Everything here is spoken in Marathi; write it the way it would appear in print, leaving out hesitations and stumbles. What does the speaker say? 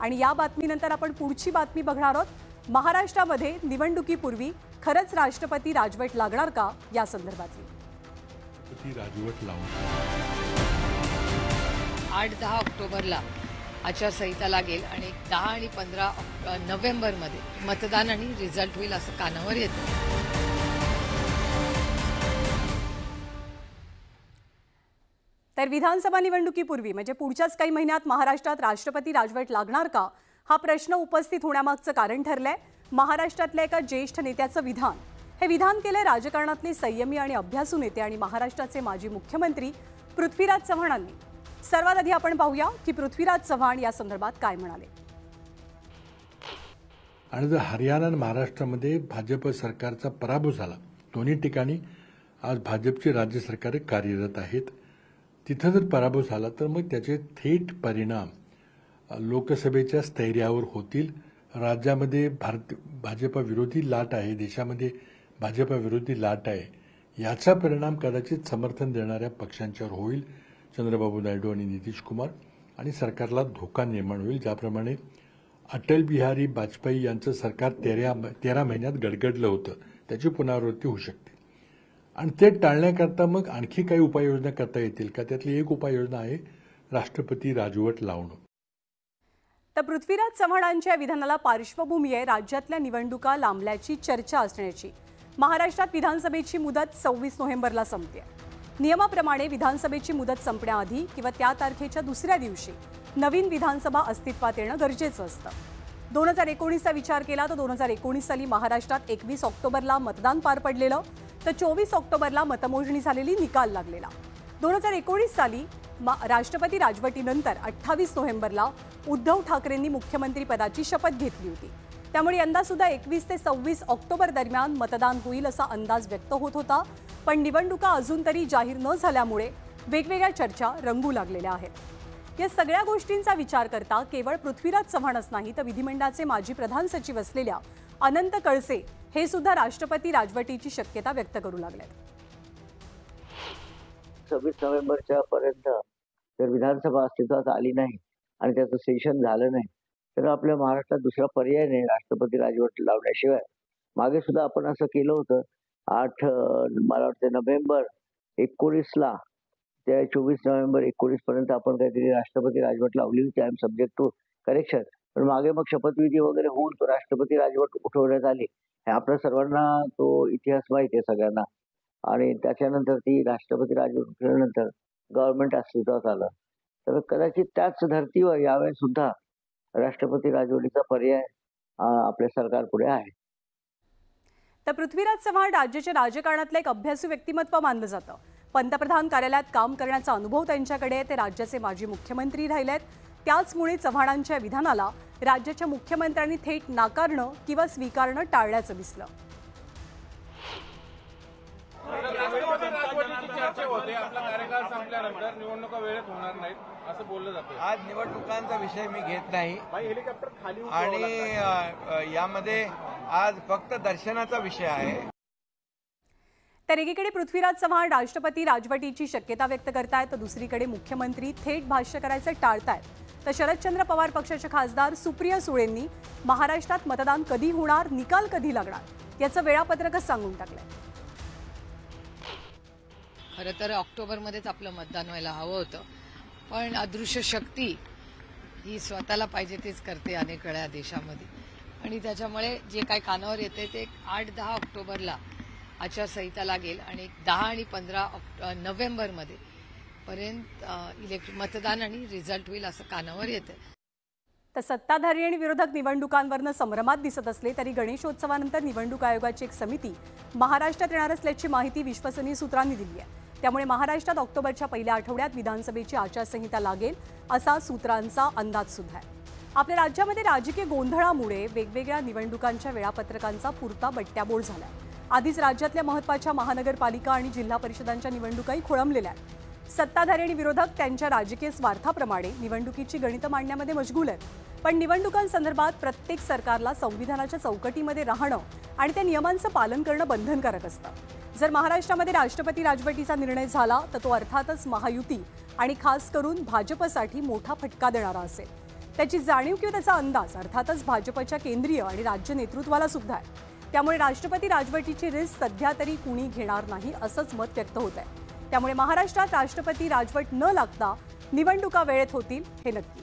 आणि या बातमीनंतर आपण पुढची बातमी बघणार आहोत। महाराष्ट्रामध्ये निवडणुकीपूर्वी खरंच राष्ट्रपती राजवट लागणार का या संदर्भातली राजवट लावून 8-10 ऑक्टोबरला आचारसंहिता लागेल आणि 10 आणि 15 नोव्हेंबरमध्ये मतदान आणि रिझल्ट होईल असं कानावर येतं। तर विधानसभा निवडणुकीपूर्वी म्हणजे पुढच्याच काही महिन्यात महाराष्ट्रात राष्ट्रपती राजवट लागणार का हा प्रश्न उपस्थित होण्यामागचं कारण ठरलंय महाराष्ट्रातल्या एका ज्येष्ठ नेत्याचं विधान। हे विधान केले राजकारणातले संयमी आणि अभ्यासू नेते आणि महाराष्ट्राचे माजी मुख्यमंत्री पृथ्वीराज चव्हाणांनी। सर्वात आधी आपण पाहूया की पृथ्वीराज चव्हाण या संदर्भात काय म्हणाले। आणि जर हरियाणा आणि महाराष्ट्रामध्ये भाजप सरकारचा पराभव झाला, दोन्ही ठिकाणी आज भाजपची राज्य सरकारे कार्यरत आहेत, तिथं जर पराभव झाला तर मग त्याचे थेट परिणाम लोकसभेच्या स्थैर्यावर होतील। राज्यामध्ये भाजपा विरोधी लाट आहे, देशामध्ये भाजपा विरोधी लाट आहे, याचा परिणाम कदाचित समर्थन देणाऱ्या पक्षांच्यावर होईल, चंद्रबाबू नायडू आणि नितीश कुमार, आणि सरकारला धोका निर्माण होईल। ज्याप्रमाणे अटल बिहारी वाजपेयी यांचं सरकार 13 महिन्यात गडगडलं होतं, त्याची पुनरावृत्ती होऊ शकते। आणि ते टाळण्याकरता मग आणखी काही उपाययोजना करता येतील का? त्यातली एक उपाययोजना आहे राष्ट्रपती राजवट लावणं। तर पृथ्वीराज चव्हाणांच्या विधानाला पार्श्वभूमी आहे राज्यातल्या निवडणुका लांबल्याची चर्चा असण्याची। महाराष्ट्रात विधानसभेची मुदत 26 नोव्हेंबरला संपते। नियमाप्रमाणे विधानसभेची मुदत संपण्याआधी किंवा त्या तारखेच्या दुसऱ्या दिवशी नवीन विधानसभा अस्तित्वात येणं गरजेचं असतं। 2019चा विचार केला तर 2019 साली महाराष्ट्रात 21 ऑक्टोबरला मतदान पार पडलेलं, तर 24 ऑक्टोबरला मतमोजणी झालेली, निकाल लागलेला। 2019 साली राष्ट्रपती राजवटीनंतर 28 नोव्हेंबरला उद्धव ठाकरेंनी मुख्यमंत्री पदाची शपथ घेतली होती। त्यामुळे यंदा सुद्धा 21 ते 26 ऑक्टोबर दरम्यान मतदान होईल असा अंदाज व्यक्त होत होता। पण निवडणुका अजून तरी जाहीर न झाल्यामुळे वेगवेगळ्या चर्चा रंगू लागलेल्या आहेत। या सगळ्या गोष्टींचा विचार करता केवळ पृथ्वीराज चव्हाणच नाही तर विधिमंडळाचे माजी प्रधान सचिव असलेल्या अनंत कळसे हे सुद्धा राष्ट्रपती राजवटीची शक्यता व्यक्त करू लागले। 26 नोव्हेंबरच्या पर्यंत जर विधानसभा अस्तित्वात आली नाही आणि त्याचं सेशन झालं नाही तर आपल्या महाराष्ट्रात दुसरा पर्याय नाही राष्ट्रपती राजवट लावण्याशिवाय। मागे सुद्धा आपण असं केलं होतं। 8 मला वाटतं नोव्हेंबर 19ला त्या 24 नोव्हेंबर 19 पर्यंत आपण काहीतरी राष्ट्रपती राजवट लावली होती। I am subject to correction. पण मागे मग शपथविधी वगैरे होऊन तो राष्ट्रपती राजवट उठवण्यात आली। आपल्या सर्वांना तो इतिहास माहिती आहे सगळ्यांना। आणि त्याच्यानंतर ती राष्ट्रपती राजवट उठवल्यानंतर गव्हर्नमेंट अस्तित्वात आलं। तर कदाचित त्याच धर्तीवर यावेळेस सुद्धा राष्ट्रपती राजवटीचा पर्याय आपल्या सरकारपुढे आहे। तर पृथ्वीराज चव्हाण राज्याच्या राजकारणातलं एक अभ्यासू व्यक्तिमत्व मानलं जातं। पंतप्रधान कार्यालयात काम करण्याचा अनुभव त्यांच्याकडे आहे। ते राज्याचे माजी मुख्यमंत्री राहिलेत। त्याचमुळे चव्हाणांच्या विधानाला राज्याच्या मुख्यमंत्र्यांनी थेट नाकारणं किंवा स्वीकारणं टाळल्याचं दिसलं। आज निवडणुकांचा विषय मी घेत नाही आणि यामध्ये आज फक्त दर्शनाचा विषय आहे। तर एकीकडे पृथ्वीराज चव्हाण राष्ट्रपती राजवटीची शक्यता व्यक्त करतायत तर दुसरीकडे मुख्यमंत्री थेट भाष्य करायचं टाळतायत। तर शरदचंद्र पवार पक्षाचे खासदार सुप्रिया सुळेंनी महाराष्ट्रात मतदान कधी होणार, निकाल कधी लागणार याचं वेळापत्रकच सांगून टाकलंय। खरं तर ऑक्टोबरमध्येच आपलं मतदान व्हायला हवं होतं, पण अदृश्य शक्ती ही स्वतःला पाहिजे तेच करते अनेक वेळा देशामध्ये, आणि त्याच्यामुळे जे काही कानावर येते ते 8-10 ऑक्टोबरला आचारसंहिता लागेल आणि 10 आणि 15 नोव्हेंबरमध्ये पर्यंत मतदान आणि रिझल्ट होईल असं कानावर येते। तर सत्ताधारी आणि विरोधक निवडणुकांवरनं संभ्रमात दिसत असले तरी गणेशोत्सवानंतर निवडणूक आयोगाची एक समिती महाराष्ट्रात येणार असल्याची माहिती विश्वसनीय सूत्रांनी दिली आहे। त्यामुळे महाराष्ट्रात ऑक्टोबरच्या पहिल्या आठवड्यात विधानसभेची आचारसंहिता लागेल असा सूत्रांचा अंदाज सुद्धा आहे। आपल्या राज्यामध्ये राजकीय गोंधळामुळे वेगवेगळ्या निवडणुकांच्या वेळापत्रकांचा पुरता बट्ट्याबोळ झाला आहे। आधीच राज्यातल्या महत्त्वाच्या महानगरपालिका आणि जिल्हा परिषदांच्या निवडणुकाही खोळंबलेल्या आहेत। सत्ताधारी आणि विरोधक त्यांच्या राजकीय स्वार्थाप्रमाणे निवडणुकीची गणितं मांडण्यामध्ये मशगूल आहेत। पण निवडणुकांसंदर्भात प्रत्येक सरकारला संविधानाच्या चौकटीमध्ये राहणं आणि त्या नियमांचं पालन करणं बंधनकारक असतं। जर महाराष्ट्रामध्ये राष्ट्रपती राजवटीचा निर्णय झाला तर तो अर्थातच महायुती आणि खास करून भाजपसाठी मोठा फटका देणारा असेल। त्याची जाणीव किंवा त्याचा अंदाज अर्थातच भाजपच्या केंद्रीय आणि राज्य नेतृत्वाला सुद्धा आहे. त्यामुळे राष्ट्रपती राजवटीची रिस्क सध्या तरी कुणी घेणार नाही असंच मत व्यक्त होत आहे. त्यामुळे महाराष्ट्रात राष्ट्रपती राजवट न लागता निवडणुका वेळेत होतील हे नक्की.